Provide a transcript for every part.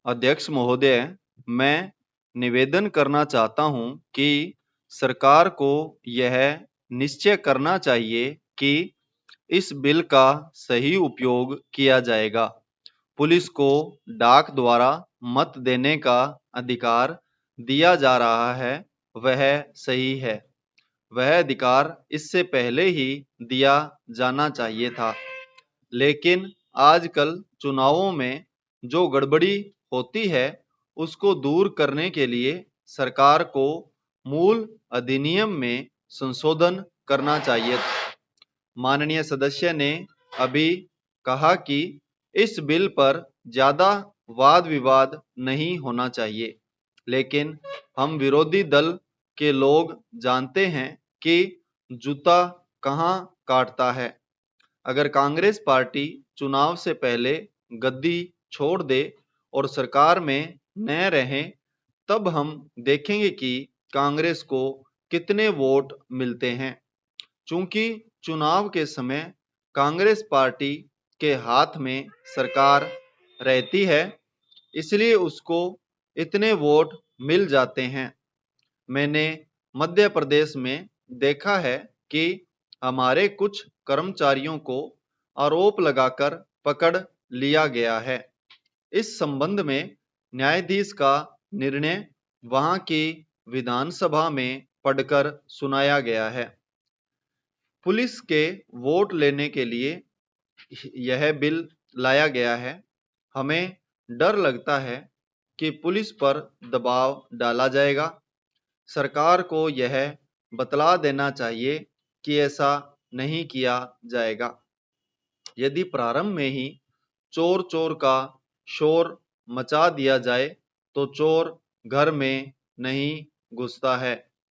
अध्यक्ष महोदय, मैं निवेदन करना चाहता हूं कि सरकार को यह निश्चय करना चाहिए कि इस बिल का सही उपयोग किया जाएगा। पुलिस को डाक द्वारा मत देने का अधिकार दिया जा रहा है, वह सही है। वह अधिकार इससे पहले ही दिया जाना चाहिए था। लेकिन आजकल चुनावों में जो गड़बड़ी होती है, उसको दूर करने के लिए सरकार को मूल अधिनियम में संशोधन करना चाहिए। माननीय सदस्य ने अभी कहा कि इस बिल पर ज्यादा वाद विवाद नहीं होना चाहिए, लेकिन हम विरोधी दल के लोग जानते हैं कि जूता कहाँ काटता है। अगर कांग्रेस पार्टी चुनाव से पहले गद्दी छोड़ दे और सरकार में न रहे, तब हम देखेंगे कि कांग्रेस को कितने वोट मिलते हैं। चूंकि चुनाव के समय कांग्रेस पार्टी के हाथ में सरकार रहती है, इसलिए उसको इतने वोट मिल जाते हैं। मैंने मध्य प्रदेश में देखा है कि हमारे कुछ कर्मचारियों को आरोप लगाकर पकड़ लिया गया है। इस संबंध में न्यायाधीश का निर्णय वहां की विधानसभा में पढ़कर सुनाया गया है। पुलिस के वोट लेने के लिए यह बिल लाया गया है। हमें डर लगता है कि पुलिस पर दबाव डाला जाएगा। सरकार को यह बतला देना चाहिए कि ऐसा नहीं किया जाएगा। यदि प्रारंभ में ही चोर चोर का शोर मचा दिया जाए तो चोर घर में नहीं घुसता है,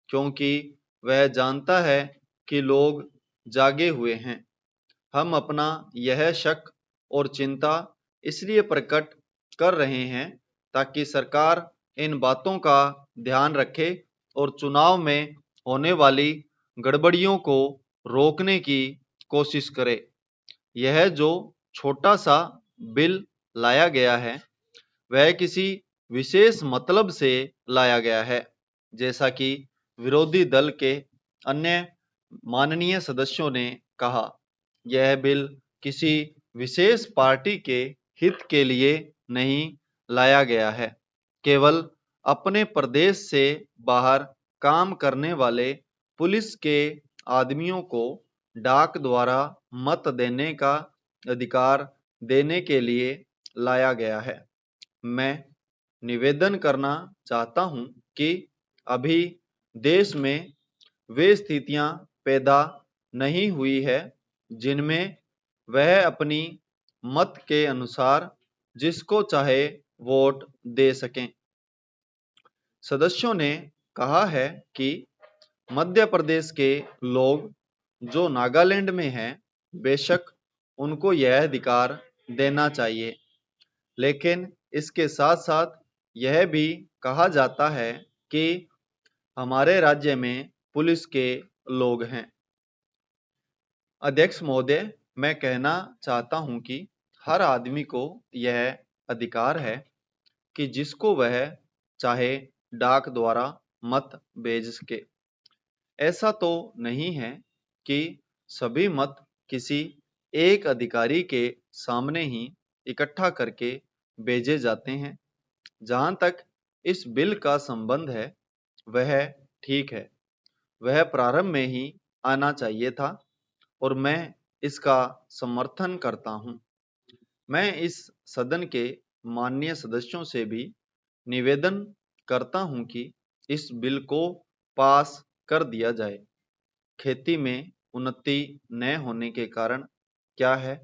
क्योंकि वह जानता है कि लोग जागे हुए हैं। हम अपना यह शक और चिंता इसलिए प्रकट कर रहे हैं ताकि सरकार इन बातों का ध्यान रखे और चुनाव में होने वाली गड़बड़ियों को रोकने की कोशिश करे। यह जो छोटा सा बिल लाया गया है, वह किसी विशेष मतलब से लाया गया है, जैसा कि विरोधी दल के अन्य माननीय सदस्यों ने कहा। यह बिल किसी विशेष पार्टी के हित के लिए नहीं लाया गया है। केवल अपने प्रदेश से बाहर काम करने वाले पुलिस के आदमियों को डाक द्वारा मत देने का अधिकार देने के लिए लाया गया है। मैं निवेदन करना चाहता हूं कि अभी देश में वे स्थितियां पैदा नहीं हुई है जिनमें वह अपनी मत के अनुसार जिसको चाहे वोट दे सकें। सदस्यों ने कहा है कि मध्य प्रदेश के लोग जो नागालैंड में हैं, बेशक उनको यह अधिकार देना चाहिए, लेकिन इसके साथ साथ यह भी कहा जाता है कि हमारे राज्य में पुलिस के लोग हैं। अध्यक्ष महोदय, मैं कहना चाहता हूं कि हर आदमी को यह अधिकार है कि जिसको वह चाहे डाक द्वारा मत भेज सके। ऐसा तो नहीं है कि सभी मत किसी एक अधिकारी के सामने ही इकट्ठा करके भेजे जाते हैं। जहां तक इस बिल का संबंध है, वह ठीक है। वह प्रारंभ में ही आना चाहिए था और मैं इसका समर्थन करता हूं। मैं इस सदन के माननीय सदस्यों से भी निवेदन करता हूं कि इस बिल को पास कर दिया जाए। खेती में उन्नति न होने के कारण क्या है?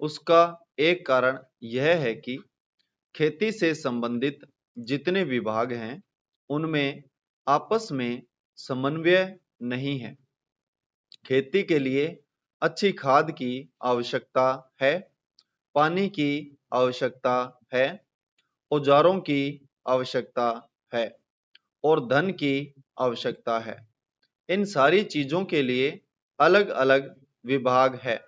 उसका एक कारण यह है कि खेती से संबंधित जितने विभाग हैं, उनमें आपस में समन्वय नहीं है। खेती के लिए अच्छी खाद की आवश्यकता है, पानी की आवश्यकता है, औजारों की आवश्यकता है और धन की आवश्यकता है। इन सारी चीजों के लिए अलग अलग विभाग है।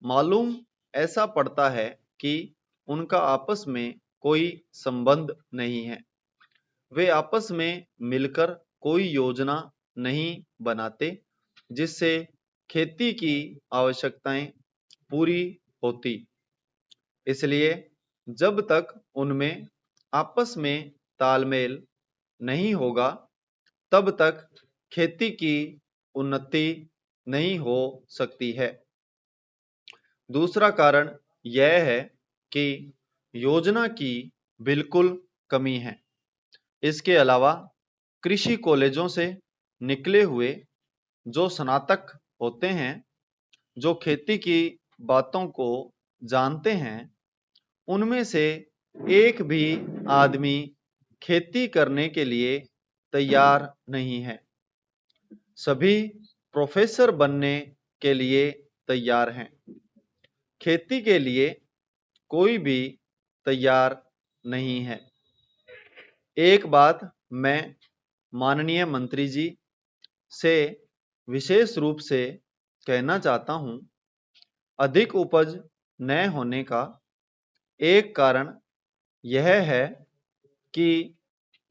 मालूम ऐसा पड़ता है कि उनका आपस में कोई संबंध नहीं है। वे आपस में मिलकर कोई योजना नहीं बनाते जिससे खेती की आवश्यकताएं पूरी होती। इसलिए जब तक उनमें आपस में तालमेल नहीं होगा तब तक खेती की उन्नति नहीं हो सकती है। दूसरा कारण यह है कि योजना की बिल्कुल कमी है। इसके अलावा कृषि कॉलेजों से निकले हुए जो स्नातक होते हैं, जो खेती की बातों को जानते हैं, उनमें से एक भी आदमी खेती करने के लिए तैयार नहीं है। सभी प्रोफेसर बनने के लिए तैयार हैं। खेती के लिए कोई भी तैयार नहीं है। एक बात मैं माननीय मंत्री जी से विशेष रूप से कहना चाहता हूं। अधिक उपज न होने का एक कारण यह है कि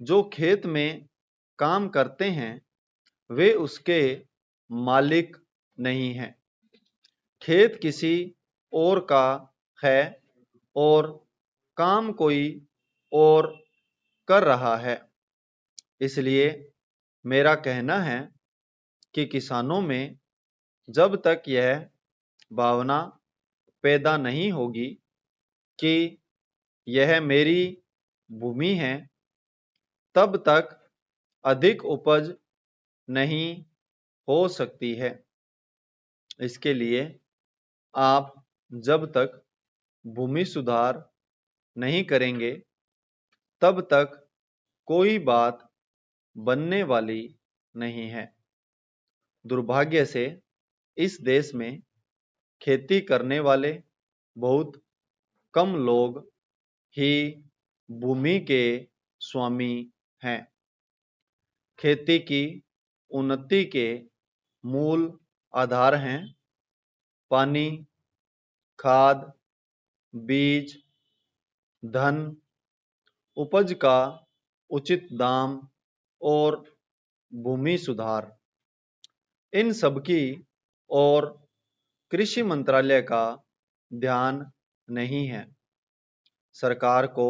जो खेत में काम करते हैं वे उसके मालिक नहीं हैं। खेत किसी और का है और काम कोई और कर रहा है। इसलिए मेरा कहना है कि किसानों में जब तक यह भावना पैदा नहीं होगी कि यह मेरी भूमि है, तब तक अधिक उपज नहीं हो सकती है। इसके लिए आप जब तक भूमि सुधार नहीं करेंगे तब तक कोई बात बनने वाली नहीं है। दुर्भाग्य से इस देश में खेती करने वाले बहुत कम लोग ही भूमि के स्वामी हैं। खेती की उन्नति के मूल आधार हैं पानी, खाद, बीज, धन, उपज का उचित दाम और भूमि सुधार। इन सबकी और कृषि मंत्रालय का ध्यान नहीं है। सरकार को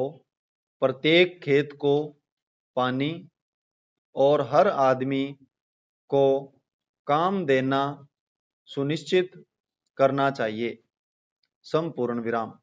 प्रत्येक खेत को पानी और हर आदमी को काम देना सुनिश्चित करना चाहिए। संपूर्ण विराम।